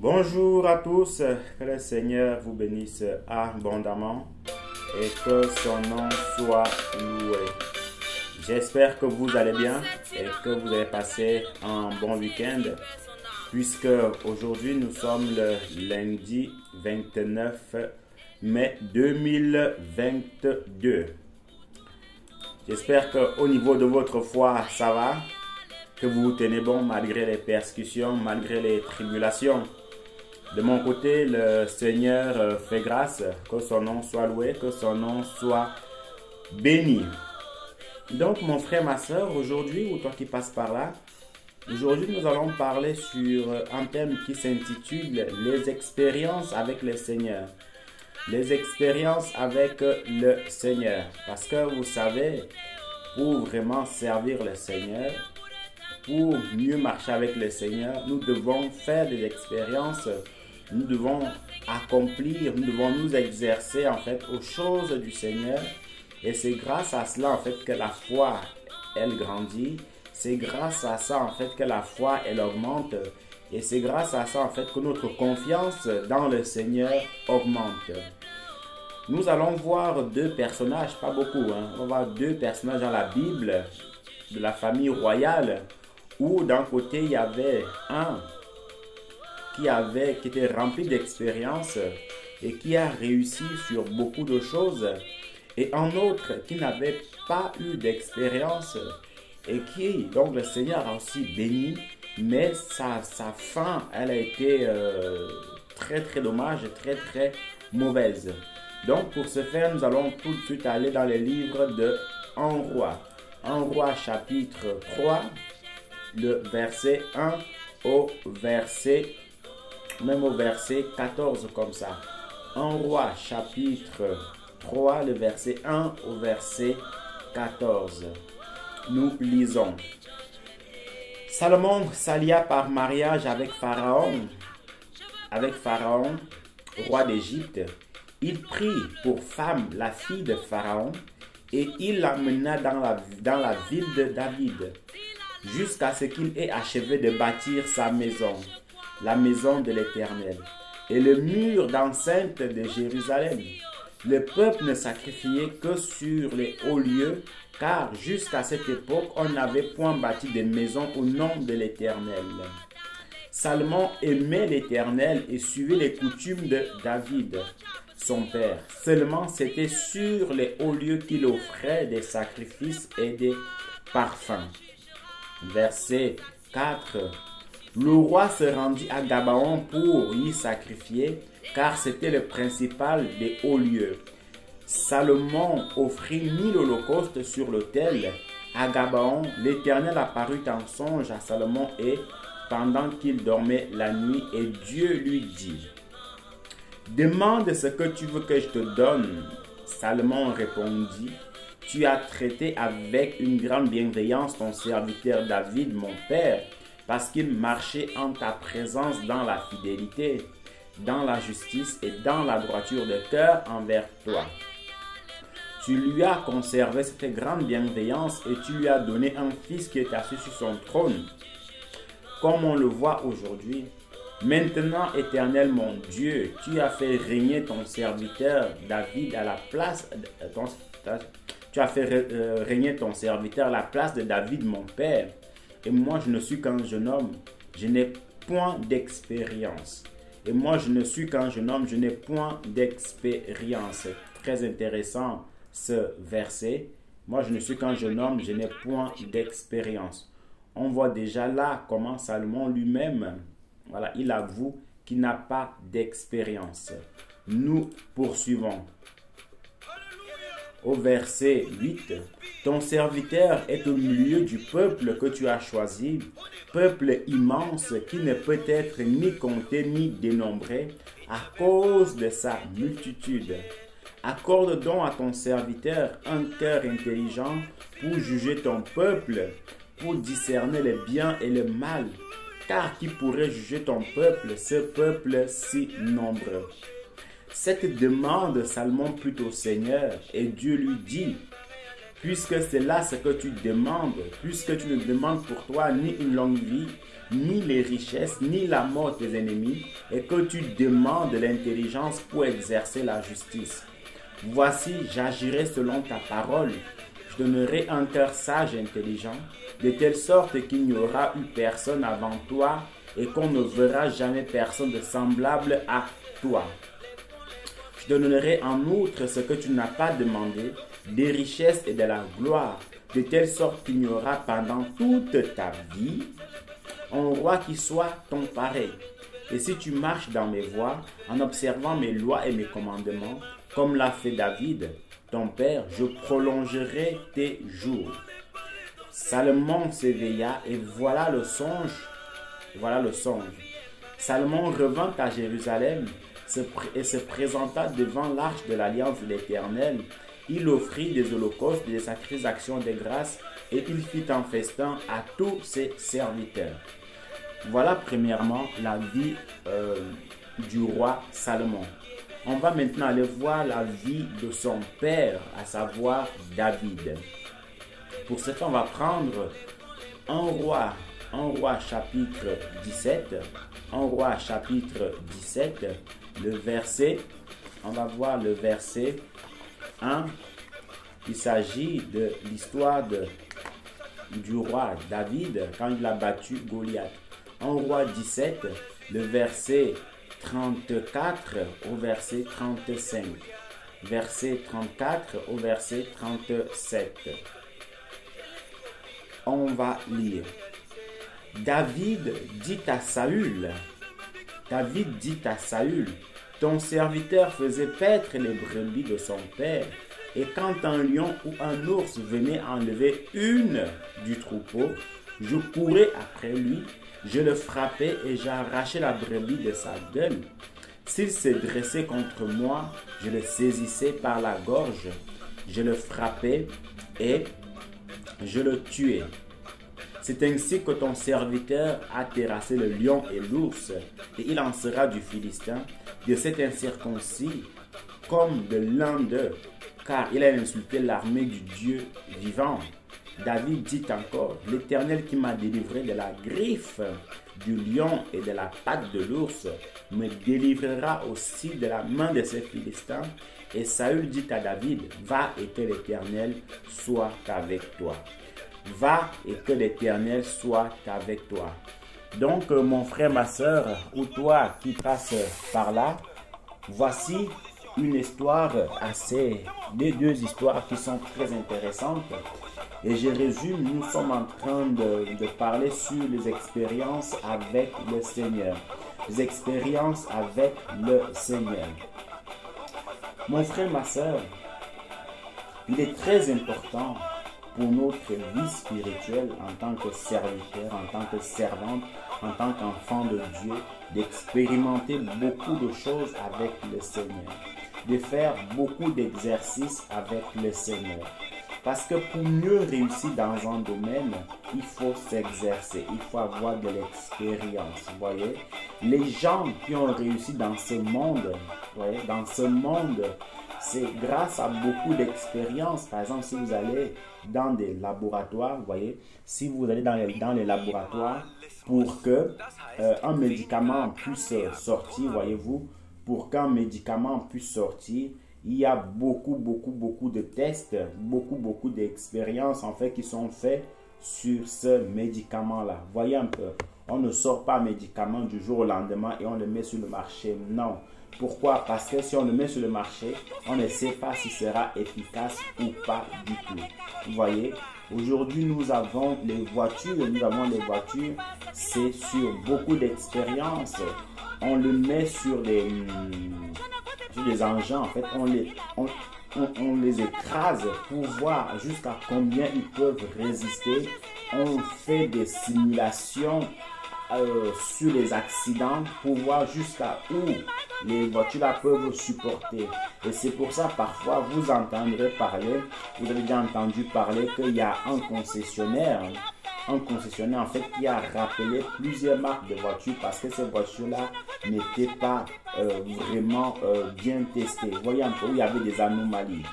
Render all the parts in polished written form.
Bonjour à tous, que le Seigneur vous bénisse abondamment et que son nom soit loué. J'espère que vous allez bien et que vous avez passé un bon week-end puisque aujourd'hui nous sommes le lundi 29 mai 2022. J'espère qu'au niveau de votre foi ça va, que vous vous tenez bon malgré les persécutions, malgré les tribulations. De mon côté, le Seigneur fait grâce, que son nom soit loué, que son nom soit béni. Donc, mon frère, ma soeur, aujourd'hui, ou toi qui passes par là, aujourd'hui, nous allons parler sur un thème qui s'intitule « Les expériences avec le Seigneur ». Les expériences avec le Seigneur. Parce que vous savez, pour vraiment servir le Seigneur, pour mieux marcher avec le Seigneur, nous devons faire des expériences. Nous devons accomplir, nous devons nous exercer en fait aux choses du Seigneur. Et c'est grâce à cela en fait que la foi, elle grandit. C'est grâce à ça en fait que la foi, elle augmente. Et c'est grâce à ça en fait que notre confiance dans le Seigneur augmente. Nous allons voir deux personnages, pas beaucoup, on va voir deux personnages dans la Bible de la famille royale où d'un côté il y avait un qui était rempli d'expérience et qui a réussi sur beaucoup de choses, et un autre qui n'avait pas eu d'expérience et qui, donc le Seigneur a aussi béni, mais sa fin, elle a été très très dommage, très très mauvaise. Donc pour ce faire, nous allons tout de suite aller dans les livres de 1 Roi. 1 Roi chapitre 3, le verset 1 au verset même au verset 14 comme ça. 1 Roi chapitre 3, le verset 1 au verset 14. Nous lisons. Salomon s'allia par mariage avec Pharaon, roi d'Égypte. Il prit pour femme la fille de Pharaon et il l'amena dans la ville de David, jusqu'à ce qu'il ait achevé de bâtir sa maison, la maison de l'Éternel, et le mur d'enceinte de Jérusalem. Le peuple ne sacrifiait que sur les hauts lieux, car jusqu'à cette époque, on n'avait point bâti de maison au nom de l'Éternel. Salomon aimait l'Éternel et suivait les coutumes de David, son père. Seulement, c'était sur les hauts lieux qu'il offrait des sacrifices et des parfums. Verset 4. Le roi se rendit à Gabaon pour y sacrifier, car c'était le principal des hauts lieux. Salomon offrit 1000 holocaustes sur l'autel. À Gabaon, l'Éternel apparut en songe à Salomon et pendant qu'il dormait la nuit, et Dieu lui dit: « Demande ce que tu veux que je te donne. » Salomon répondit: « Tu as traité avec une grande bienveillance ton serviteur David, mon père, parce qu'il marchait en ta présence dans la fidélité, dans la justice et dans la droiture de cœur envers toi. Tu lui as conservé cette grande bienveillance et tu lui as donné un fils qui est assis sur son trône, comme on le voit aujourd'hui. Maintenant, Éternel mon Dieu, tu as fait régner ton serviteur David à la place régner ton serviteur à la place de David mon père. Et moi, je ne suis qu'un jeune homme, je n'ai point d'expérience. Et moi, je ne suis qu'un jeune homme, je n'ai point d'expérience. Très intéressant ce verset. Moi, je ne suis qu'un jeune homme, je n'ai point d'expérience. On voit déjà là comment Salomon lui-même, voilà, il avoue qu'il n'a pas d'expérience. Nous poursuivons. Au verset 8, « Ton serviteur est au milieu du peuple que tu as choisi, peuple immense qui ne peut être ni compté ni dénombré à cause de sa multitude. Accorde donc à ton serviteur un cœur intelligent pour juger ton peuple, pour discerner le bien et le mal, car qui pourrait juger ton peuple, ce peuple si nombreux? » Cette demande, Salomon plut au Seigneur, et Dieu lui dit: puisque c'est là ce que tu demandes, puisque tu ne demandes pour toi ni une longue vie, ni les richesses, ni la mort de tes ennemis, et que tu demandes l'intelligence pour exercer la justice. Voici, j'agirai selon ta parole. Je donnerai un cœur sage et intelligent, de telle sorte qu'il n'y aura eu personne avant toi et qu'on ne verra jamais personne de semblable à toi. Je donnerai en outre ce que tu n'as pas demandé, des richesses et de la gloire, de telle sorte qu'il n'y aura pendant toute ta vie un roi qui soit ton pareil. Et si tu marches dans mes voies, en observant mes lois et mes commandements, comme l'a fait David, ton père, je prolongerai tes jours. Salomon s'éveilla et voilà le songe. Voilà le songe. Salomon revint à Jérusalem et se présenta devant l'arche de l'alliance de l'Éternel. Il offrit des holocaustes et des sacrifices d'actions de grâce et il fit un festin à tous ses serviteurs. Voilà premièrement la vie du roi Salomon. On va maintenant aller voir la vie de son père, à savoir David. Pour ce faire, on va prendre un roi chapitre 17, un roi chapitre 17, le verset, on va voir le verset 1. Il s'agit de l'histoire du roi David quand il a battu Goliath. Un roi 17, le verset 34 au verset 35. Verset 34 au verset 37. On va lire. David dit à Saül, ton serviteur faisait paître les brebis de son père, et quand un lion ou un ours venait enlever une du troupeau, je courais après lui, je le frappais et j'arrachais la brebis de sa gueule. S'il se dressait contre moi, je le saisissais par la gorge, je le frappais et je le tuais. C'est ainsi que ton serviteur a terrassé le lion et l'ours, et il en sera du Philistin, de cet incirconcis, comme de l'un d'eux, car il a insulté l'armée du Dieu vivant. David dit encore, l'Éternel qui m'a délivré de la griffe du lion et de la patte de l'ours, me délivrera aussi de la main de ces Philistins. Et Saül dit à David, va et que l'Éternel soit avec toi. Va et que l'Éternel soit avec toi. Donc, mon frère, ma soeur, ou toi qui passes par là, voici une histoire les deux histoires qui sont très intéressantes. Et je résume, nous sommes en train de parler sur les expériences avec le Seigneur. Les expériences avec le Seigneur. Mon frère, ma soeur, il est très important pour notre vie spirituelle en tant que serviteur, en tant que servante, en tant qu'enfant de Dieu, d'expérimenter beaucoup de choses avec le Seigneur, de faire beaucoup d'exercices avec le Seigneur. Parce que pour mieux réussir dans un domaine, il faut s'exercer, il faut avoir de l'expérience. Vous voyez, les gens qui ont réussi dans ce monde, c'est grâce à beaucoup d'expérience. Par exemple, si vous allez dans des laboratoires, vous voyez, si vous allez dans les laboratoires pour que un médicament puisse sortir, voyez-vous, pour qu'un médicament puisse sortir, il y a beaucoup de tests, beaucoup d'expériences en fait qui sont faites sur ce médicament-là. Voyez un peu, on ne sort pas un médicament du jour au lendemain et on le met sur le marché. Non. Pourquoi? Parce que si on le met sur le marché, on ne sait pas si sera efficace ou pas du tout. Vous voyez, aujourd'hui nous avons les voitures, c'est sur beaucoup d'expérience. On le met sur des engins, en fait, on les écrase pour voir jusqu'à combien ils peuvent résister. On fait des simulations sur les accidents pour voir jusqu'à où les voitures là peuvent supporter. Et c'est pour ça parfois vous entendrez parler, vous avez déjà entendu parler qu'il y a un concessionnaire en fait qui a rappelé plusieurs marques de voitures parce que ces voitures là n'étaient pas vraiment bien testées. Vous voyez un peu où il y avait des anomalies.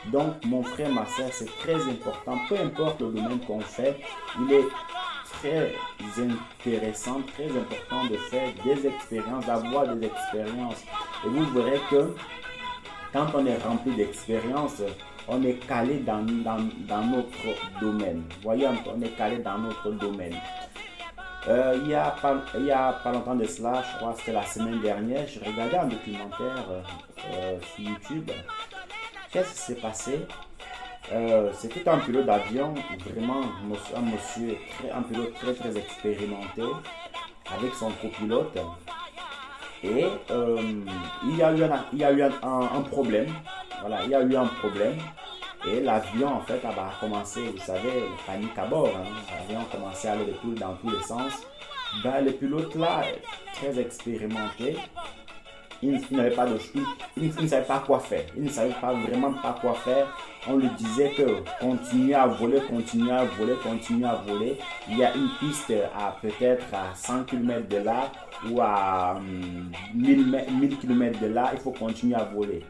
Donc, mon frère, ma soeur, c'est très important. Peu importe le domaine qu'on fait, il est très intéressant, très important de faire des expériences, d'avoir des expériences. Et vous verrez que quand on est rempli d'expériences, on est calé dans notre domaine. Voyez, on est calé dans notre domaine. Il y a pas longtemps de cela, je crois que c'était la semaine dernière, je regardais un documentaire sur YouTube. Qu'est-ce qui s'est passé? C'était un pilote d'avion, vraiment un pilote très expérimenté avec son copilote. Et il y a eu un problème. Voilà, il y a eu un problème. Et l'avion, en fait, a commencé, vous savez, le panique à bord. L'avion a commencé à aller dans tous les sens. Le pilote là, très expérimenté, il ne savait pas quoi faire. Il ne savait vraiment pas quoi faire. On lui disait que continuez à voler. Il y a une piste à peut-être à 100 km de là ou à 1000 km de là. Il faut continuer à voler.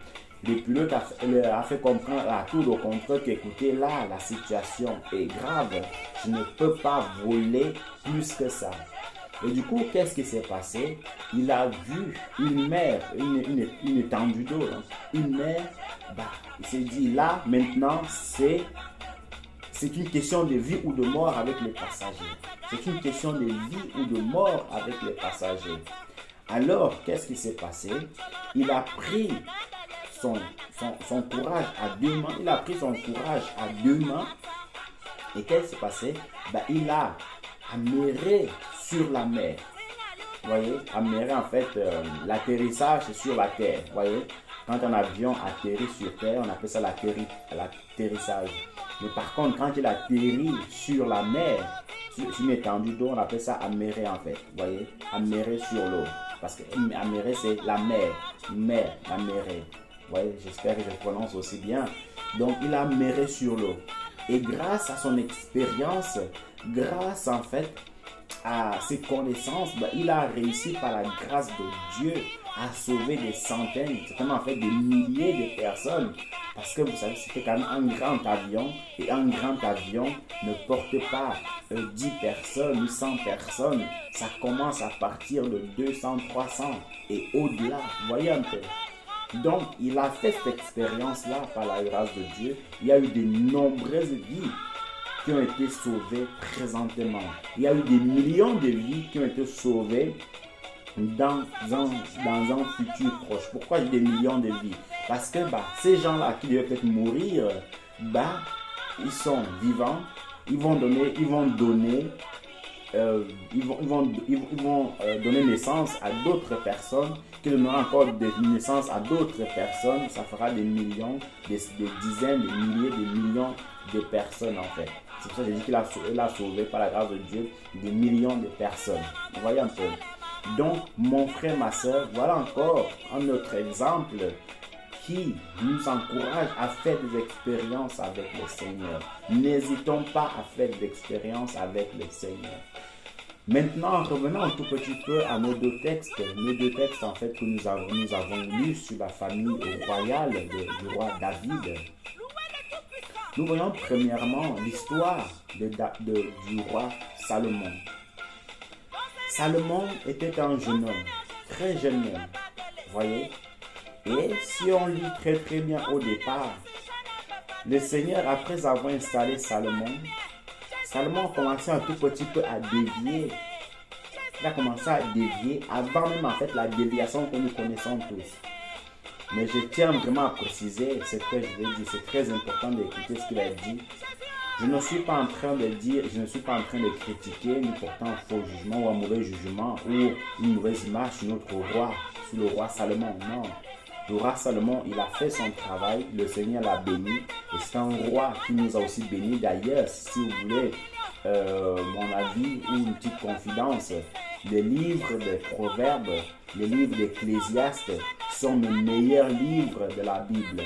Le pilote a fait comprendre à tout le contraire qu'écoutez, là, la situation est grave. Je ne peux pas voler plus que ça. Et du coup, qu'est-ce qui s'est passé? Il a vu une mer, une étendue d'eau, une mer. Il s'est dit là, maintenant, c'est une question de vie ou de mort avec les passagers. C'est une question de vie ou de mort avec les passagers. Alors, qu'est-ce qui s'est passé? Il a pris son courage à deux mains. Il a pris son courage à deux mains. Et qu'est-ce qui s'est passé? Il a amiré sur la mer. Vous voyez, amiré en fait, l'atterrissage sur la terre. Vous voyez, quand un avion atterrit sur terre, on appelle ça l'atterrissage. Mais par contre, quand il atterrit sur la mer, sur une étendue d'eau, on appelle ça amiré en fait. Vous voyez, amiré sur l'eau. Parce que amiré, c'est la mer. Mer, amiré. Vous voyez, j'espère que je prononce aussi bien. Donc, il a amiré sur l'eau. Et grâce à son expérience, grâce en fait à ses connaissances, il a réussi par la grâce de Dieu à sauver des centaines, certainement en fait des milliers de personnes. Parce que vous savez, c'était quand même un grand avion. Et un grand avion ne porte pas 10 personnes ou 100 personnes. Ça commence à partir de 200, 300 et au-delà. Vous voyez un peu. Donc, il a fait cette expérience-là par la grâce de Dieu. Il y a eu de nombreuses vies qui ont été sauvées présentement. Il y a eu des millions de vies qui ont été sauvées dans un futur proche. Pourquoi j'ai des millions de vies? Parce que ces gens-là qui devaient peut-être mourir, ils sont vivants. Ils vont donner naissance à d'autres personnes qui donneront encore naissance à d'autres personnes. Ça fera des millions, des dizaines, des milliers, des millions de personnes en fait. C'est pour ça que j'ai dit qu'il a sauvé par la grâce de Dieu des millions de personnes. Vous voyez un peu. Donc, mon frère, ma soeur, voilà encore un autre exemple qui nous encourage à faire des expériences avec le Seigneur. N'hésitons pas à faire des expériences avec le Seigneur. Maintenant, revenons un tout petit peu à nos deux textes. Les deux textes en fait que nous avons lus sur la famille royale du roi David. Nous voyons premièrement l'histoire du roi Salomon. Salomon était un jeune homme, très jeune homme, vous voyez. Et si on lit très bien au départ, le Seigneur, après avoir installé Salomon a commencé un tout petit peu à dévier. Il a commencé à dévier avant même en fait la déviation que nous connaissons tous. Mais je tiens vraiment à préciser ce que je vais dire. C'est très important d'écouter ce qu'il a dit. Je ne suis pas en train de critiquer, ni porter un faux jugement ou un mauvais jugement ou une mauvaise image sur notre roi, sur le roi Salomon. Non. Le roi Salomon, il a fait son travail, le Seigneur l'a béni. Et c'est un roi qui nous a aussi béni. D'ailleurs, si vous voulez mon avis ou une petite confidence, les livres des Proverbes, les livres d'Ecclésiaste sont mes meilleurs livres de la Bible.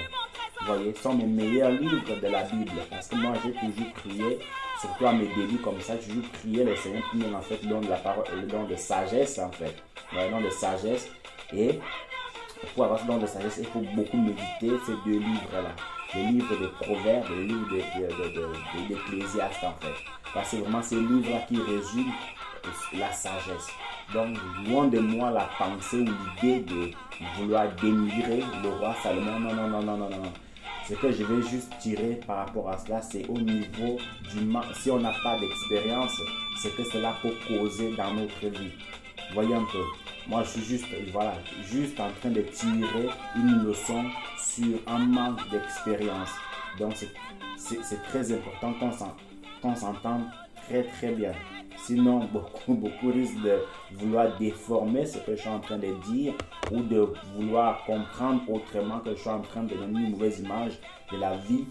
Vous voyez, sont mes meilleurs livres de la Bible. Parce que moi, j'ai toujours prié, surtout à mes débuts comme ça, j'ai toujours prié le Seigneur qui me en fait le don de la parole, le don de sagesse en fait. Le don de sagesse. Et pour avoir ce don de sagesse, il faut beaucoup méditer ces deux livres-là. le livre des Proverbes, le livre d'Ecclésiaste en fait. Parce que vraiment ces livres-là qui résument la sagesse. Donc, loin de moi la pensée ou l'idée de vouloir dénigrer le roi Salomon. Non, non, non, non, non, non. Ce que je vais juste tirer par rapport à cela, c'est au niveau du mal. Si on n'a pas d'expérience, c'est que cela peut causer dans notre vie. Voyez un peu. Moi, je suis juste, voilà, juste en train de tirer une leçon sur un manque d'expérience. Donc, c'est très important qu'on s'entende très, très bien. Sinon, beaucoup risquent de vouloir déformer ce que je suis en train de dire ou de vouloir comprendre autrement que je suis en train de donner une mauvaise image de la vie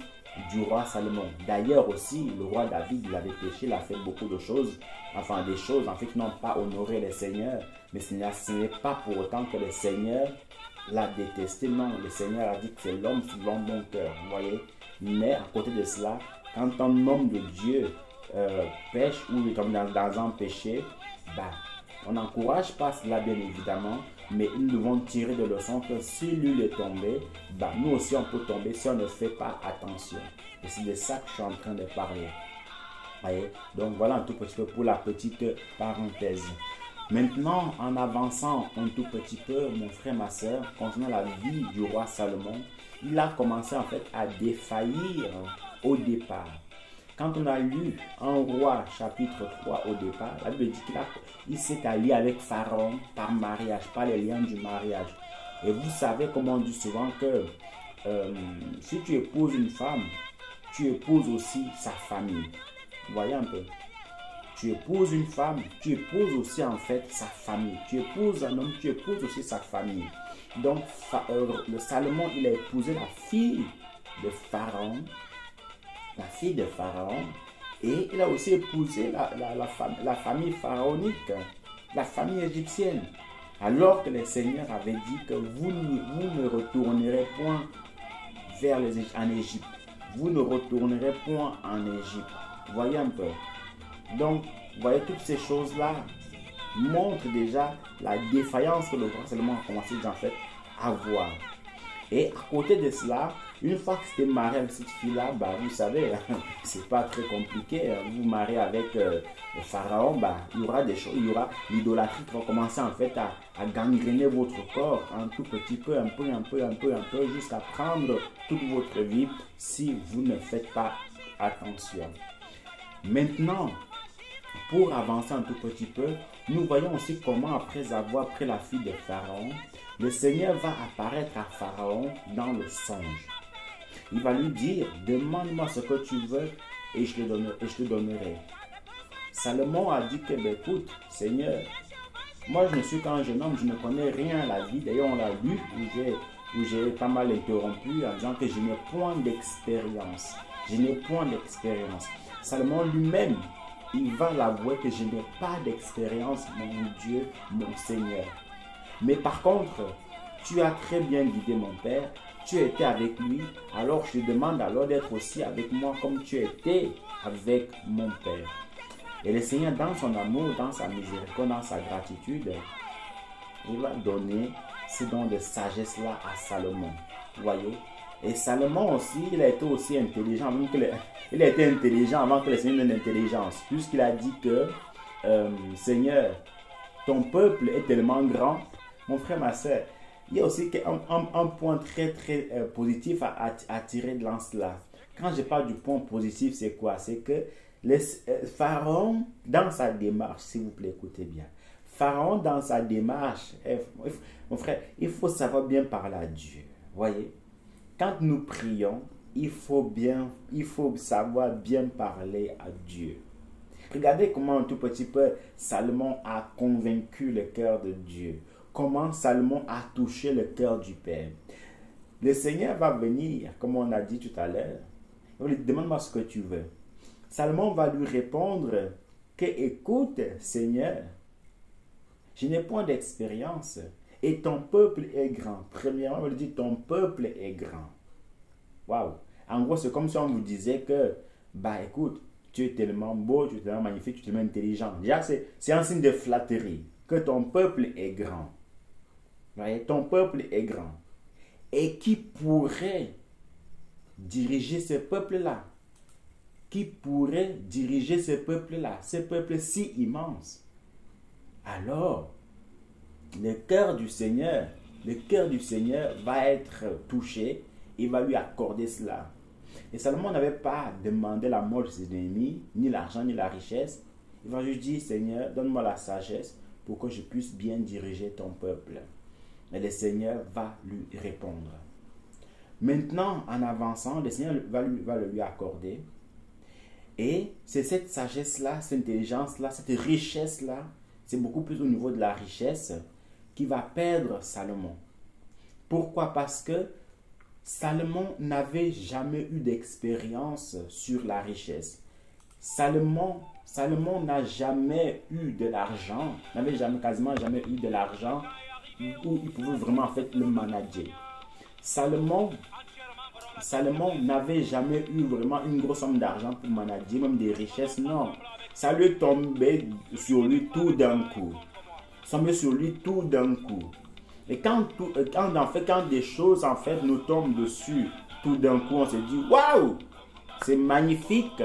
du roi Salomon. D'ailleurs aussi, le roi David, il avait péché, il a fait beaucoup de choses, enfin des choses en fait qui n'ont pas honoré le Seigneur, mais ce n'est pas pour autant que le Seigneur l'a détesté. Non, le Seigneur a dit que c'est l'homme selon mon cœur, vous voyez. Mais à côté de cela, quand un homme de Dieu pêche ou est tombé dans un péché, on n'encourage pas cela bien évidemment, mais nous devons tirer de leçons que si lui est tombé, nous aussi on peut tomber si on ne fait pas attention. Et c'est de ça que je suis en train de parler. Voyez? Donc voilà un tout petit peu pour la petite parenthèse. Maintenant, en avançant un tout petit peu, mon frère, ma soeur, concernant la vie du roi Salomon, il a commencé en fait à défaillir au départ. Quand on a lu en Roi chapitre 3 au départ, la Bible dit qu'il s'est allié avec Pharaon par mariage, par les liens du mariage. Et vous savez comment on dit souvent que si tu épouses une femme, tu épouses aussi sa famille. Vous voyez un peu? Tu épouses une femme, tu épouses aussi en fait sa famille. Tu épouses un homme, tu épouses aussi sa famille. Donc le Salomon, il a épousé la fille de Pharaon. La fille de Pharaon, et il a aussi épousé la famille pharaonique, la famille égyptienne, alors que le Seigneur avait dit que vous ne retournerez point en Égypte. Vous ne retournerez point en Égypte. Voyez un peu. Donc, vous voyez, toutes ces choses-là montrent déjà la défaillance que le roi Salomon a commencé en fait à voir. Et à côté de cela, une fois que c'était marié avec cette fille-là, vous savez, c'est pas très compliqué. Vous mariez avec le Pharaon, il y aura des choses, il y aura l'idolâtrie qui va commencer en fait à gangréner votre corps un tout petit peu, un peu, jusqu'à prendre toute votre vie si vous ne faites pas attention. Maintenant, pour avancer un tout petit peu, nous voyons aussi comment après avoir pris la fille de Pharaon, le Seigneur va apparaître à Pharaon dans le songe. Il va lui dire, demande-moi ce que tu veux et je te donnerai. Salomon a dit que, écoute, Seigneur, moi je ne suis qu'un jeune homme, je ne connais rien à la vie. D'ailleurs, on l'a lu où j'ai pas mal interrompu en disant que je n'ai point d'expérience. Je n'ai point d'expérience. Salomon lui-même, il va l'avouer que je n'ai pas d'expérience, mon Dieu, mon Seigneur. Mais par contre, tu as très bien guidé mon père, tu étais avec lui, alors je te demande alors d'être aussi avec moi comme tu étais avec mon père. Et le Seigneur, dans son amour, dans sa miséricorde, dans sa gratitude, il va donner ce don de sagesse-là à Salomon. Vous voyez? Et Salomon aussi, il a été aussi intelligent, il a été intelligent avant que le Seigneur donne l'intelligence, puisqu'il a dit que Seigneur, ton peuple est tellement grand. Mon frère, ma soeur, il y a aussi un point très très positif à tirer de cela. Quand je parle du point positif, c'est quoi? C'est que Pharaon, dans sa démarche, s'il vous plaît, écoutez bien. Pharaon, dans sa démarche, mon frère, il faut savoir bien parler à Dieu. Voyez? Quand nous prions, il faut savoir bien parler à Dieu. Regardez comment un tout petit peu Salomon a convaincu le cœur de Dieu. Comment Salomon a touché le cœur du Père. Le Seigneur va venir, comme on a dit tout à l'heure. Il va lui dire, demande-moi ce que tu veux. Salomon va lui répondre que, écoute, Seigneur, je n'ai point d'expérience et ton peuple est grand. Premièrement, il va lui dire, ton peuple est grand. Waouh! En gros, c'est comme si on vous disait que, écoute, tu es tellement beau, tu es tellement magnifique, tu es tellement intelligent. Déjà, c'est un signe de flatterie, que ton peuple est grand. Voyez, ton peuple est grand. Et qui pourrait diriger ce peuple-là? Qui pourrait diriger ce peuple-là? Ce peuple si immense. Alors, le cœur du Seigneur va être touché. Il va lui accorder cela. Et Salomon n'avait pas demandé la mort de ses ennemis, ni l'argent, ni la richesse. Il va juste dire, Seigneur, donne-moi la sagesse pour que je puisse bien diriger ton peuple. Et le Seigneur va lui répondre. Maintenant, en avançant, le Seigneur va le lui accorder. Et c'est cette sagesse-là, cette intelligence-là, cette richesse-là, c'est beaucoup plus au niveau de la richesse qui va perdre Salomon. Pourquoi? Parce que Salomon n'avait jamais eu d'expérience sur la richesse. Salomon n'a jamais eu de l'argent, n'avait quasiment jamais eu de l'argent où il pouvait vraiment en fait le manager. Salomon n'avait jamais eu vraiment une grosse somme d'argent pour manager, même des richesses, non. Ça lui tombait sur lui tout d'un coup. Ça tombait sur lui tout d'un coup. Et quand des choses en fait nous tombent dessus, tout d'un coup on se dit, waouh, c'est magnifique.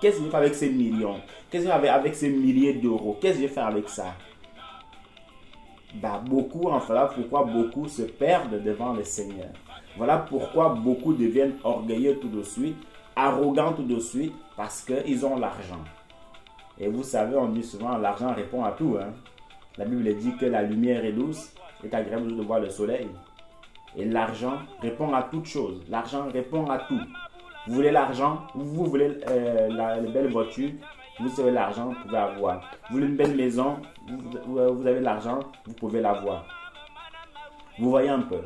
Qu'est-ce que je vais faire avec ces millions? Qu'est-ce que je vais faire avec ces milliers d'euros? Qu'est-ce que je vais faire avec ça? Voilà pourquoi beaucoup se perdent devant le Seigneur. Voilà pourquoi beaucoup deviennent orgueilleux tout de suite, arrogants tout de suite, parce qu'ils ont l'argent. Et vous savez, on dit souvent, l'argent répond à tout. Hein? La Bible dit que la lumière est douce, est agréable de voir le soleil. Et l'argent répond à toute chose. L'argent répond à tout. Vous voulez l'argent, vous voulez la belle voiture, vous avez l'argent, vous pouvez avoir. Vous voulez une belle maison, vous avez l'argent, vous pouvez l'avoir. Vous voyez un peu.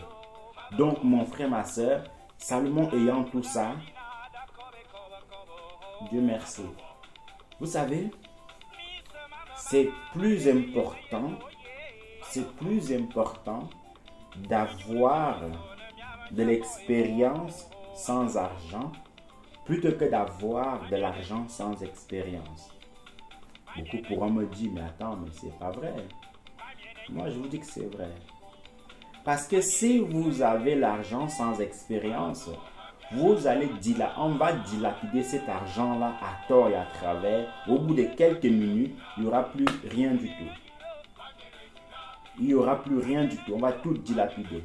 Donc, mon frère, ma soeur, Salomon ayant tout ça, Dieu merci. Vous savez, c'est plus important d'avoir de l'expérience sans argent plutôt que d'avoir de l'argent sans expérience. Beaucoup pourront me dire, mais attends, mais c'est pas vrai. Moi, je vous dis que c'est vrai. Parce que si vous avez l'argent sans expérience, on va dilapider cet argent-là à tort et à travers. Au bout de quelques minutes, il n'y aura plus rien du tout. Il n'y aura plus rien du tout. On va tout dilapider.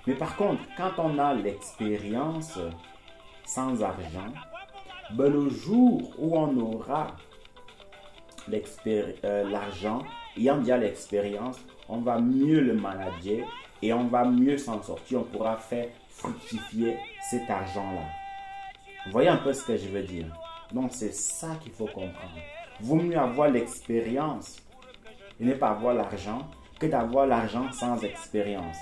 Mais par contre, quand on a l'expérience sans argent, le jour où on aura l'argent, ayant déjà l'expérience, on va mieux le manager et on va mieux s'en sortir. On pourra faire fructifier cet argent-là. Vous voyez un peu ce que je veux dire? Donc, c'est ça qu'il faut comprendre. Vaut mieux avoir l'expérience et ne pas avoir l'argent que d'avoir l'argent sans expérience.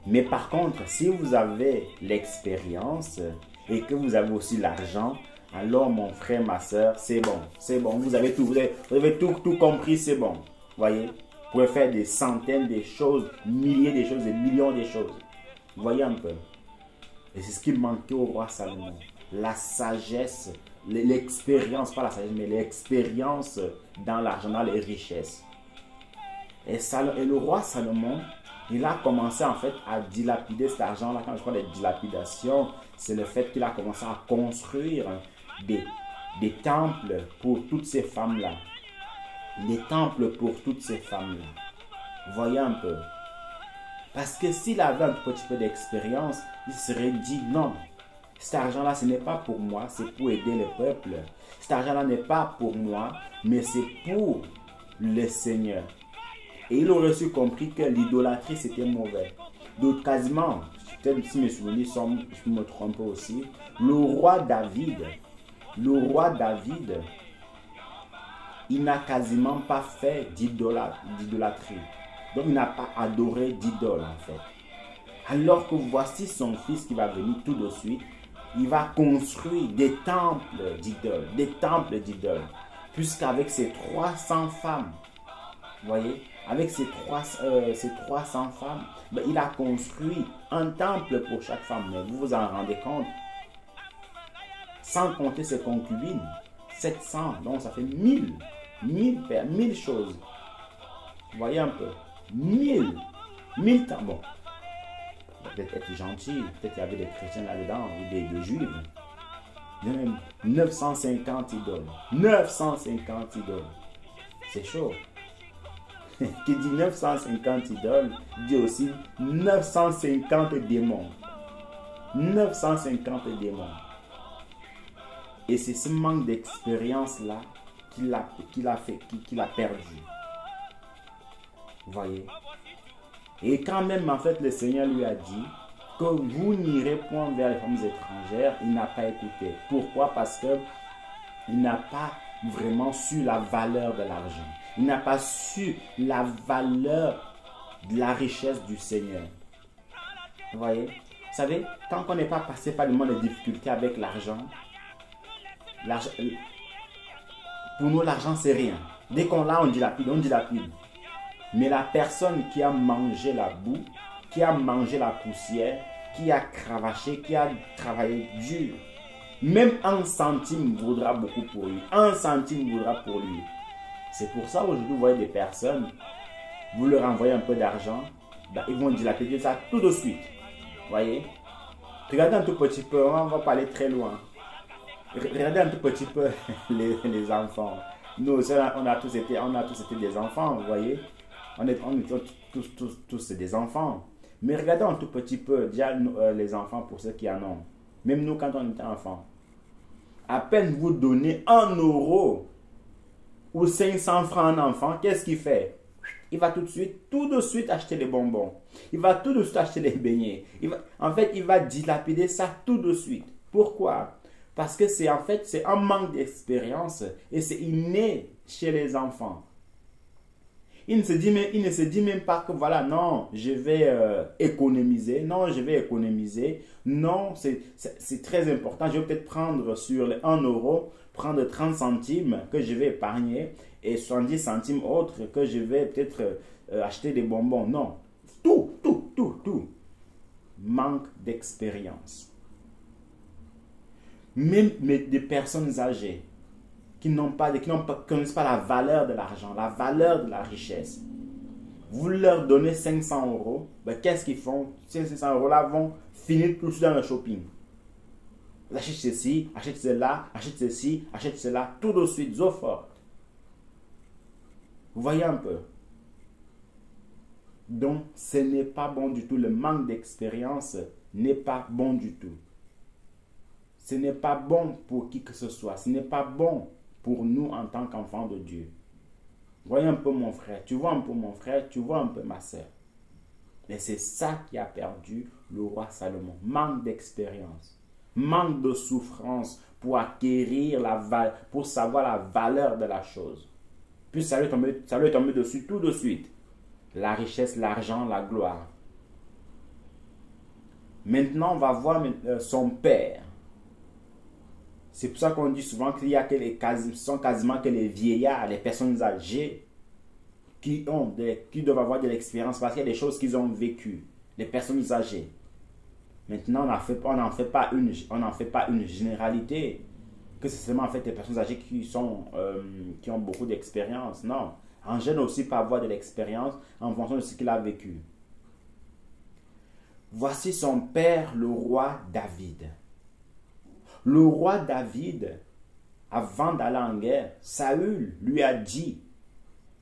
Mais par contre, si vous avez l'expérience et que vous avez aussi l'argent, alors mon frère, ma soeur, c'est bon. C'est bon. Vous avez tout compris, c'est bon. Vous voyez? Vous pouvez faire des centaines de choses, milliers de choses, des millions de choses. Vous voyez un peu? Et c'est ce qui manquait au roi Salomon. La sagesse, l'expérience, pas la sagesse, mais l'expérience dans l'argent, dans les richesses. Et le roi Salomon, il a commencé en fait à dilapider cet argent-là. Quand je parle de dilapidation, c'est le fait qu'il a commencé à construire des temples pour toutes ces femmes-là. Des temples pour toutes ces femmes-là. Vous voyez un peu? Parce que s'il avait un petit peu d'expérience, il serait dit non. Cet argent-là, ce n'est pas pour moi, c'est pour aider le peuple. Cet argent-là n'est pas pour moi, mais c'est pour le Seigneur. Et il aurait su compris que l'idolâtrie, c'était mauvais. Donc, quasiment, peut-être si mes souvenirs sont, je me trompe aussi, le roi David, il n'a quasiment pas fait d'idolâtrie. Donc, il n'a pas adoré d'idole, en fait. Alors que voici son fils qui va venir tout de suite, il va construire des temples d'idoles. Puisqu'avec ses 300 femmes, vous voyez, avec ses 300 femmes, il a construit un temple pour chaque femme. Mais vous vous en rendez compte? Sans compter ses concubines, 700, donc ça fait 1000 choses. Vous voyez un peu? 1000 temps. Bon, peut-être être gentil. Peut-être qu'il y avait des chrétiens là-dedans ou des juifs. Même 950 idoles. 950 idoles. C'est chaud. Qui dit 950 idoles, dit aussi 950 démons. 950 démons. Et c'est ce manque d'expérience-là qu'il a perdu. Vous voyez? Et quand même, en fait, le Seigneur lui a dit que vous n'irez point vers les femmes étrangères, il n'a pas écouté. Pourquoi? Parce qu'il n'a pas vraiment su la valeur de l'argent. Il n'a pas su la valeur de la richesse du Seigneur. Vous voyez? Vous savez, tant qu'on n'est pas passé par le moment de difficultés avec l'argent, pour nous, l'argent, c'est rien. Dès qu'on l'a, on dilapide, on dilapide. Mais la personne qui a mangé la boue, qui a mangé la poussière, qui a cravaché, qui a travaillé dur, même un centime vaudra beaucoup pour lui. Un centime vaudra pour lui. C'est pour ça aujourd'hui, vous voyez des personnes, vous leur envoyez un peu d'argent, ben, ils vont dilapider ça tout de suite. Vous voyez? Regardez un tout petit peu, on va pas aller très loin. Regardez un tout petit peu les enfants. Nous aussi, on a tous été des enfants, vous voyez? On est tous des enfants. Mais regardez un tout petit peu, déjà les enfants pour ceux qui en ont. Même nous, quand on était enfants. À peine vous donnez 1 euro ou 500 francs à un enfant, qu'est-ce qu'il fait? Il va tout de suite acheter les bonbons. Il va tout de suite acheter les beignets. En fait, il va dilapider ça tout de suite. Pourquoi? Parce que c'est un manque d'expérience et c'est inné chez les enfants. Il ne se dit même pas que voilà, non, je vais économiser. Non, je vais économiser. Non, c'est très important. Je vais peut-être prendre sur les 1 euro, prendre 30 centimes que je vais épargner et 70 centimes autres que je vais peut-être acheter des bonbons. Non, tout. Manque d'expérience. Même des personnes âgées qui ne connaissent pas la valeur de l'argent, la valeur de la richesse. Vous leur donnez 500 euros, ben qu'est-ce qu'ils font? Ces 500 euros-là vont finir tout de suite dans le shopping. Ils achètent ceci, achètent cela, achètent ceci, achètent cela, tout de suite, zo fort. Vous voyez un peu? Donc, ce n'est pas bon du tout. Le manque d'expérience n'est pas bon du tout. Ce n'est pas bon pour qui que ce soit. Ce n'est pas bon pour nous en tant qu'enfants de Dieu. Voyez un peu mon frère. Tu vois un peu mon frère. Tu vois un peu ma soeur. Et c'est ça qui a perdu le roi Salomon. Manque d'expérience. Manque de souffrance pour acquérir pour savoir la valeur de la chose. Puis ça lui est tombé dessus tout de suite. La richesse, l'argent, la gloire. Maintenant, on va voir son père. C'est pour ça qu'on dit souvent qu'il y a ce sont quasiment que les vieillards, les personnes âgées qui doivent avoir de l'expérience parce qu'il y a des choses qu'ils ont vécues. Les personnes âgées. Maintenant, on n'en fait pas une généralité que c'est seulement en fait des personnes âgées qui ont beaucoup d'expérience. Non. En général aussi peut avoir de l'expérience en fonction de ce qu'il a vécu. Voici son père, le roi David. Le roi David, avant d'aller en guerre, Saül lui a dit,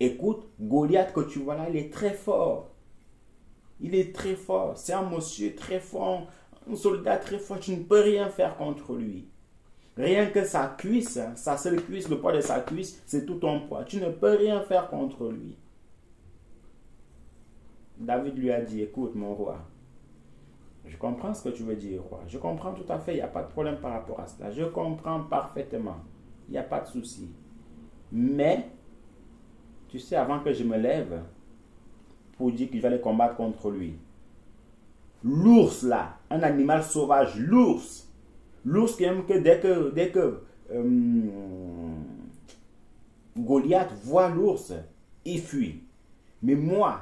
écoute, Goliath que tu vois là, il est très fort. Il est très fort. C'est un monsieur très fort, un soldat très fort. Tu ne peux rien faire contre lui. Rien que sa cuisse, sa seule cuisse, le poids de sa cuisse, c'est tout ton poids. Tu ne peux rien faire contre lui. David lui a dit, écoute mon roi, je comprends ce que tu veux dire, roi. Je comprends tout à fait, il n'y a pas de problème par rapport à cela. Je comprends parfaitement. Il n'y a pas de souci. Mais, tu sais, avant que je me lève, pour dire qu'il fallait combattre contre lui, l'ours là, un animal sauvage, l'ours qui aime que dès que Goliath voit l'ours, il fuit. Mais moi,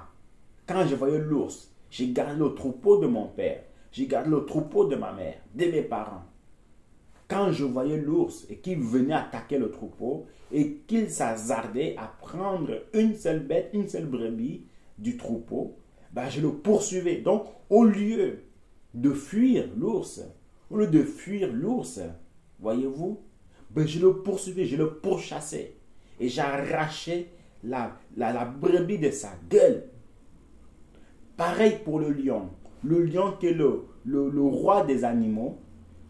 quand je voyais l'ours, j'ai gardé le troupeau de mon père. J'ai gardé le troupeau de ma mère, de mes parents. Quand je voyais l'ours et qu'il venait attaquer le troupeau et qu'il s'hasardait à prendre une seule bête, une seule brebis du troupeau, ben je le poursuivais. Donc, au lieu de fuir l'ours, au lieu de fuir l'ours, voyez-vous, ben je le poursuivais, je le pourchassais. Et j'arrachais la brebis de sa gueule. Pareil pour le lion. Le lion qui est le roi des animaux,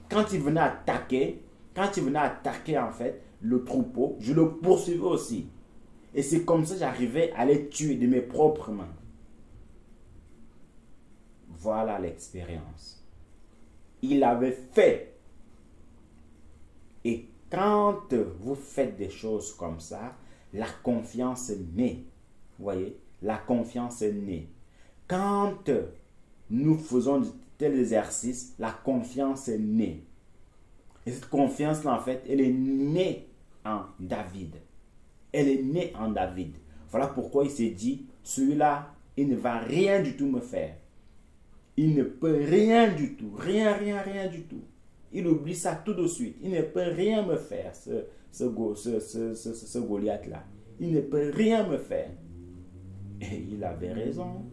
quand il venait attaquer en fait le troupeau, je le poursuivais aussi. Et c'est comme ça que j'arrivais à les tuer de mes propres mains. Voilà l'expérience. Il avait fait. Et quand vous faites des choses comme ça, la confiance naît. Vous voyez, la confiance naît. Quand nous faisons de tels exercices, la confiance naît. Et cette confiance-là, en fait, elle est née en David. Elle est née en David. Voilà pourquoi il s'est dit, celui-là, il ne va rien du tout me faire. Il ne peut rien du tout. Rien du tout. Il oublie ça tout de suite. Il ne peut rien me faire, ce Goliath-là. Il ne peut rien me faire. Et il avait raison.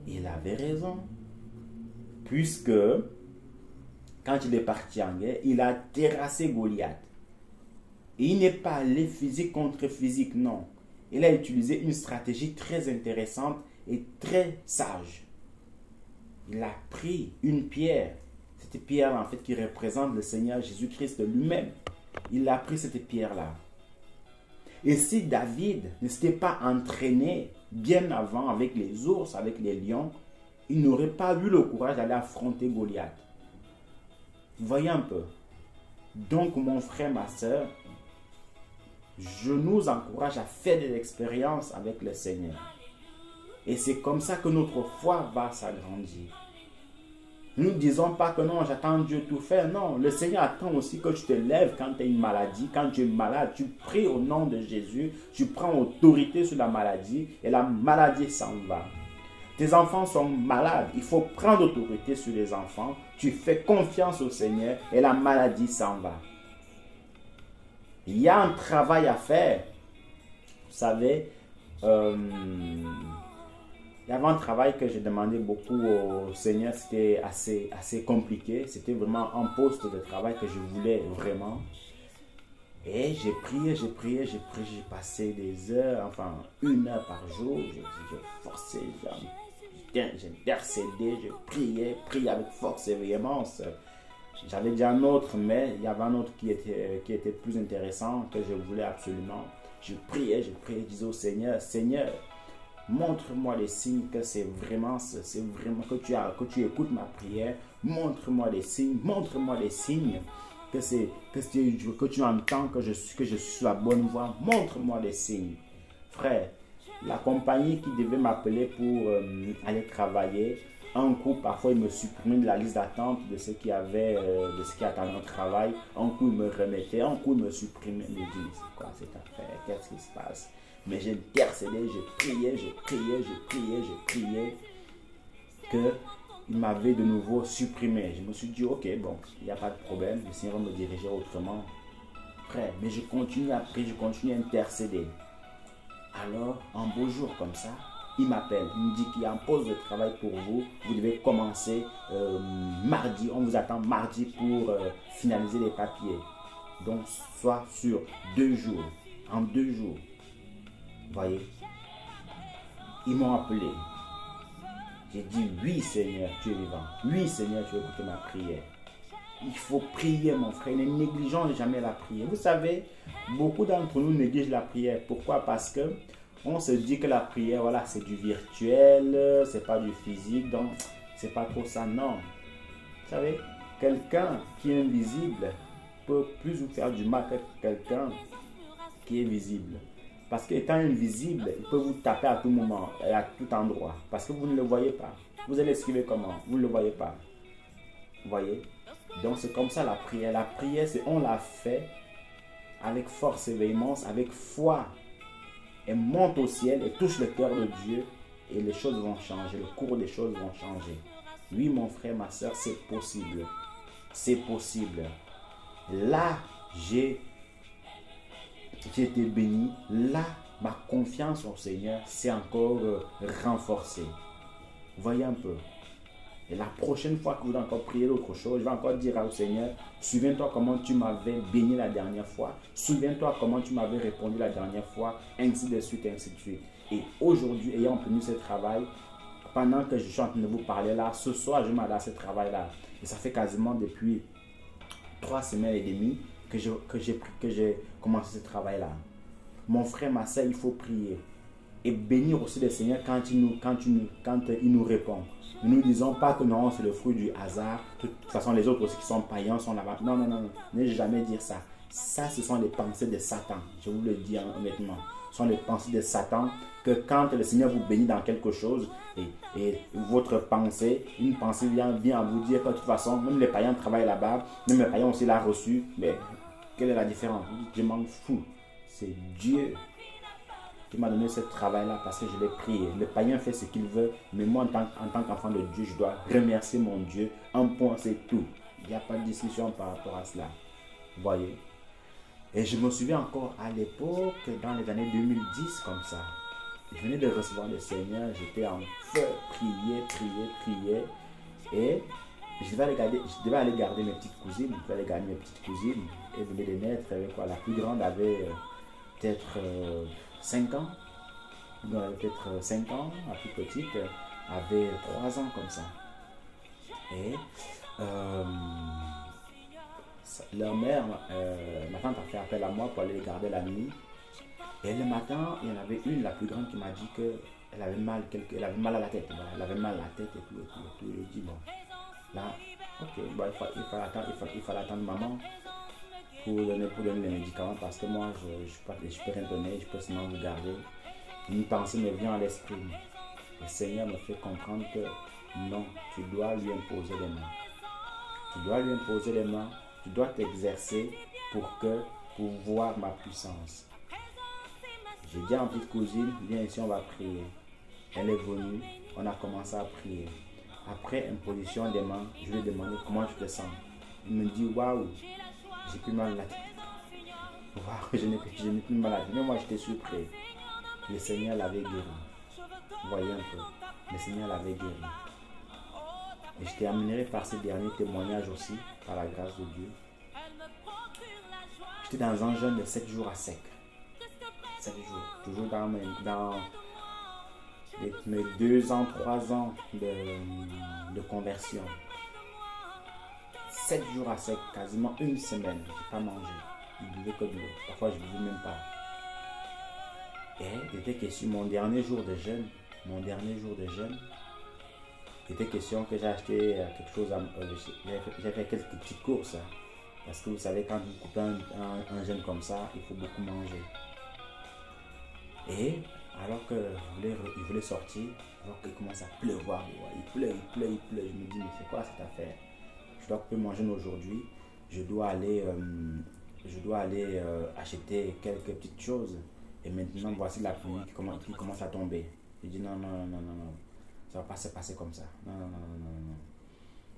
Il avait raison. Puisque, quand il est parti en guerre, il a terrassé Goliath. Et il n'est pas allé physique contre physique, non. Il a utilisé une stratégie très intéressante et très sage. Il a pris une pierre. Cette pierre en fait qui représente le Seigneur Jésus-Christ lui-même. Il a pris cette pierre-là. Et si David ne s'était pas entraîné bien avant avec les ours, avec les lions, il n'aurait pas eu le courage d'aller affronter Goliath. Vous voyez un peu. Donc mon frère, ma soeur, je nous encourage à faire des expériences avec le Seigneur. Et c'est comme ça que notre foi va s'agrandir. Nous ne disons pas que non, j'attends Dieu tout faire. Non, le Seigneur attend aussi que tu te lèves quand tu as une maladie. Quand tu es malade, tu pries au nom de Jésus. Tu prends autorité sur la maladie et la maladie s'en va. Tes enfants sont malades. Il faut prendre autorité sur les enfants. Tu fais confiance au Seigneur et la maladie s'en va. Il y a un travail à faire. Vous savez, il y avait un travail que j'ai demandé beaucoup au Seigneur. C'était assez compliqué. C'était vraiment un poste de travail que je voulais vraiment. Et j'ai prié, j'ai passé des heures, enfin 1 heure par jour. J'ai forcé, j'ai intercédé, je priais avec force et véhémence. J'avais déjà un autre, mais il y avait un autre qui était plus intéressant, que je voulais absolument. Je priais, je disais au Seigneur, Seigneur, montre-moi les signes que c'est vraiment que tu écoutes ma prière. Montre-moi les signes que tu entends que je suis sur la bonne voie. Montre-moi les signes. Frère, la compagnie qui devait m'appeler pour aller travailler, un coup, parfois, il me supprimait de la liste d'attente de ceux qui attendaient un travail. Un coup, il me remettait, un coup, il me supprimait. Il me dit, c'est quoi cette affaire? Qu'est-ce qui se passe? Mais j'ai intercédé, j'ai prié, qu'il m'avait de nouveau supprimé. Je me suis dit, ok, bon, il n'y a pas de problème, le Seigneur va me diriger autrement. Frère, mais je continue à prier, je continue à intercéder. Alors, un beau jour comme ça, il m'appelle, il me dit qu'il y a un poste de travail pour vous. Vous devez commencer mardi. On vous attend mardi pour finaliser les papiers. Donc, soit sur 2 jours. En 2 jours. Vous voyez? Ils m'ont appelé. J'ai dit, oui Seigneur, tu es vivant. Oui Seigneur, tu as écouté ma prière. Il faut prier, mon frère. Ne négligeons jamais la prière. Vous savez, beaucoup d'entre nous négligent la prière. Pourquoi? Parce que on se dit que la prière, voilà, c'est du virtuel, c'est pas du physique, donc c'est pas trop ça. Non. Vous savez, quelqu'un qui est invisible peut plus vous faire du mal que quelqu'un qui est visible. Parce qu'étant invisible, il peut vous taper à tout moment et à tout endroit. Parce que vous ne le voyez pas. Vous allez esquiver comment? Vous ne le voyez pas. Vous voyez? Donc c'est comme ça la prière. La prière, c'est on la fait avec force et véhémence, avec foi. Elle monte au ciel et touche le cœur de Dieu et les choses vont changer. Le cours des choses vont changer. Oui, mon frère, ma soeur, c'est possible. C'est possible. Là, j'ai été béni. Là, ma confiance au Seigneur s'est encore renforcée. Voyez un peu. Et la prochaine fois que vous allez encore prier d'autre chose, je vais encore dire au Seigneur, souviens-toi comment tu m'avais béni la dernière fois. Souviens-toi comment tu m'avais répondu la dernière fois, ainsi de suite, ainsi de suite. Et aujourd'hui, ayant obtenu ce travail, pendant que je suis en train de vous parler là, ce soir, je m'adresse à ce travail-là. Et ça fait quasiment depuis 3 semaines et demie que j'ai commencé ce travail-là. Mon frère, ma soeur, il faut prier. Et bénir aussi le Seigneur quand il nous répond. Ne nous disons pas que non, c'est le fruit du hasard. De toute façon, les autres aussi qui sont païens sont là-bas. Non, non, non, non. Ne jamais dire ça. Ça, ce sont les pensées de Satan. Je vous le dis honnêtement. Ce sont les pensées de Satan que quand le Seigneur vous bénit dans quelque chose et votre pensée, une pensée vient à vous dire que de toute façon, même les païens travaillent là-bas, même les païens aussi l'ont reçu. Mais quelle est la différence? Je m'en fous. C'est Dieu qui m'a donné ce travail-là parce que je l'ai prié. Le païen fait ce qu'il veut, mais moi, en tant qu'enfant de Dieu, je dois remercier mon Dieu. Un point, c'est tout. Il n'y a pas de discussion par rapport à cela. Vous voyez? Et je me souviens encore à l'époque, dans les années 2010, comme ça. Je venais de recevoir le Seigneur, j'étais en feu, prier. Et je devais aller garder mes petites cousines. Je devais aller garder mes petites cousines. Elles venaient de naître avec quoi? La plus grande avait peut-être 5 ans. Elle avait peut-être 5 ans. La plus petite avait 3 ans comme ça. Et leur mère, ma tante a fait appel à moi pour aller les garder la nuit. Et le matin, il y en avait une, la plus grande, qui m'a dit qu'elle avait mal, elle avait mal à la tête. Voilà, elle avait mal à la tête et tout. Et je dis, bon, là, ok, bon, il fallait attendre maman pour donner les médicaments parce que moi, je peux rien donner, je peux seulement vous garder. Une pensée me vient à l'esprit. Le Seigneur me fait comprendre que non, tu dois lui imposer les mains. Tu dois lui imposer les mains, tu dois t'exercer pour voir ma puissance. J'ai dit à ma petite cousine, viens ici, on va prier. Elle est venue, on a commencé à prier. Après imposition des mains, je lui ai demandé comment tu te sens. Il me dit, waouh, j'ai plus mal à la tête. Waouh, je n'ai plus mal à la tête. Mais moi, j'étais surpris. Le Seigneur l'avait guéri. Vous voyez un peu, le Seigneur l'avait guéri. Et je terminerai par ces derniers témoignages aussi, par la grâce de Dieu. J'étais dans un jeûne de 7 jours à sec. 7 jours, toujours dans mes 2 ans, 3 ans de conversion. 7 jours à sec, quasiment une semaine, je n'ai pas mangé. Je buvais que de l'eau. Parfois, je ne buvais même pas. Et il était question, mon dernier jour de jeûne, il était question que j'ai acheté quelque chose, j'ai fait quelques petites courses. Parce que vous savez, quand vous coupez un jeûne comme ça, il faut beaucoup manger. Et alors que je voulais sortir, alors qu'il commence à pleuvoir, il pleut. Je me dis, mais c'est quoi cette affaire? Je dois plus manger aujourd'hui. Je dois aller acheter quelques petites choses. Et maintenant, voici la pluie qui commence à tomber. Je dis, non. Ça ne va pas se passer comme ça. Non.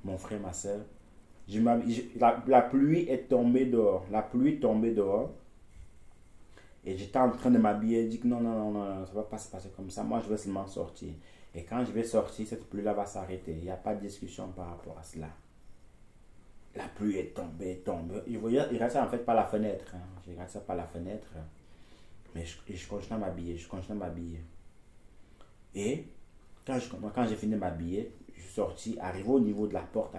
Mon frère, ma soeur, la pluie est tombée dehors. Et j'étais en train de m'habiller. Je dis que non, ça ne va pas se passer comme ça. Moi, je vais seulement sortir. Et quand je vais sortir, cette pluie-là va s'arrêter. Il n'y a pas de discussion par rapport à cela. La pluie est tombée. Je regarde ça en fait par la fenêtre. Je regarde ça par la fenêtre. Mais je continue à m'habiller. Et quand j'ai fini de m'habiller, je suis sorti, arrivé au niveau de la porte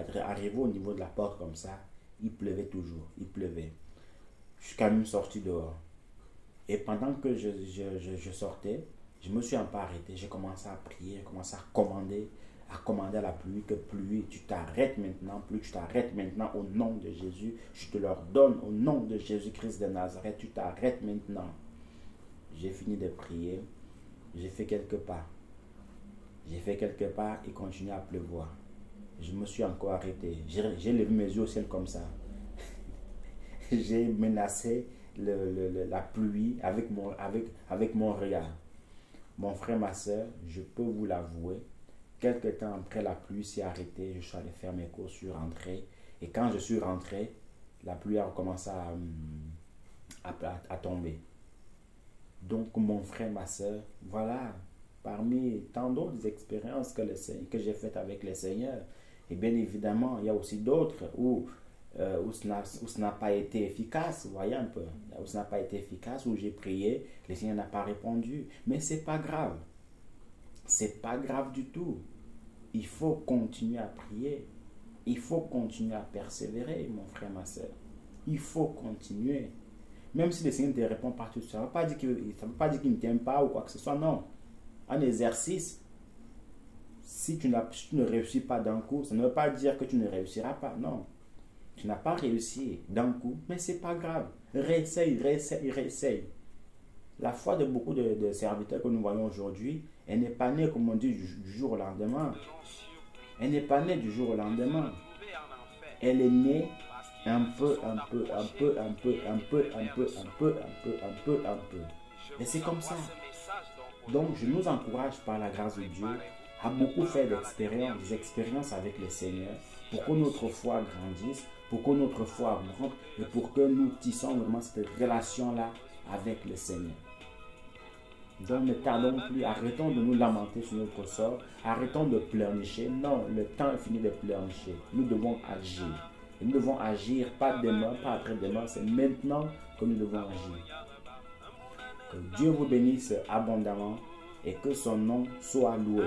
comme ça, il pleuvait toujours. Je suis quand même sorti dehors. Et pendant que je sortais, je me suis un peu arrêté. J'ai commencé à prier, j'ai commencé à commander à la pluie que pluie, tu t'arrêtes maintenant, au nom de Jésus. Je te l'ordonne au nom de Jésus-Christ de Nazareth, tu t'arrêtes maintenant. J'ai fini de prier, j'ai fait quelques pas. Il continuait à pleuvoir. Je me suis encore arrêté. J'ai levé mes yeux au ciel comme ça. J'ai menacé la pluie avec mon regard. Mon frère, ma soeur, je peux vous l'avouer, quelque temps après la pluie s'est arrêtée, je suis allé faire mes courses, je suis rentré. Et quand je suis rentré, la pluie a recommencé à tomber. Donc mon frère, ma soeur, voilà, parmi tant d'autres expériences que j'ai faites avec le Seigneur. Et bien évidemment, il y a aussi d'autres où ce n'a pas été efficace, vous voyez un peu, où ce n'a pas été efficace, où j'ai prié, le Seigneur n'a pas répondu. Mais c'est pas grave. C'est pas grave du tout. Il faut continuer à prier. Il faut continuer à persévérer, mon frère, ma soeur. Il faut continuer. Même si le Seigneur ne te répond pas tout ça, ça ne veut pas dire qu'il ne t'aime pas ou quoi que ce soit, non. Un exercice, si tu ne réussis pas d'un coup, ça ne veut pas dire que tu ne réussiras pas, non. Tu n'as pas réussi d'un coup, mais ce n'est pas grave. Réessaye. La foi de beaucoup de serviteurs que nous voyons aujourd'hui, elle n'est pas née, comme on dit, du jour au lendemain. Elle n'est pas née du jour au lendemain. Elle est née un peu. Et c'est comme ça. Donc, je nous encourage par la grâce de Dieu à beaucoup faire des expériences avec le Seigneur pour que notre foi grandisse, pour que notre foi augmente et pour que nous tissons vraiment cette relation-là avec le Seigneur. Donc ne tardons plus, arrêtons de nous lamenter sur notre sort, arrêtons de pleurnicher. Non, le temps est fini de pleurnicher. Nous devons agir. Et nous devons agir pas demain, pas après-demain, c'est maintenant que nous devons agir. Que Dieu vous bénisse abondamment et que son nom soit loué.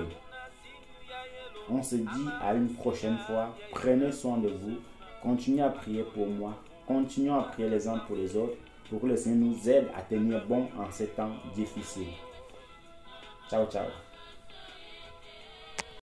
On se dit à une prochaine fois. Prenez soin de vous. Continuez à prier pour moi. Continuons à prier les uns pour les autres pour que le Seigneur nous aide à tenir bon en ces temps difficiles. Ciao, ciao.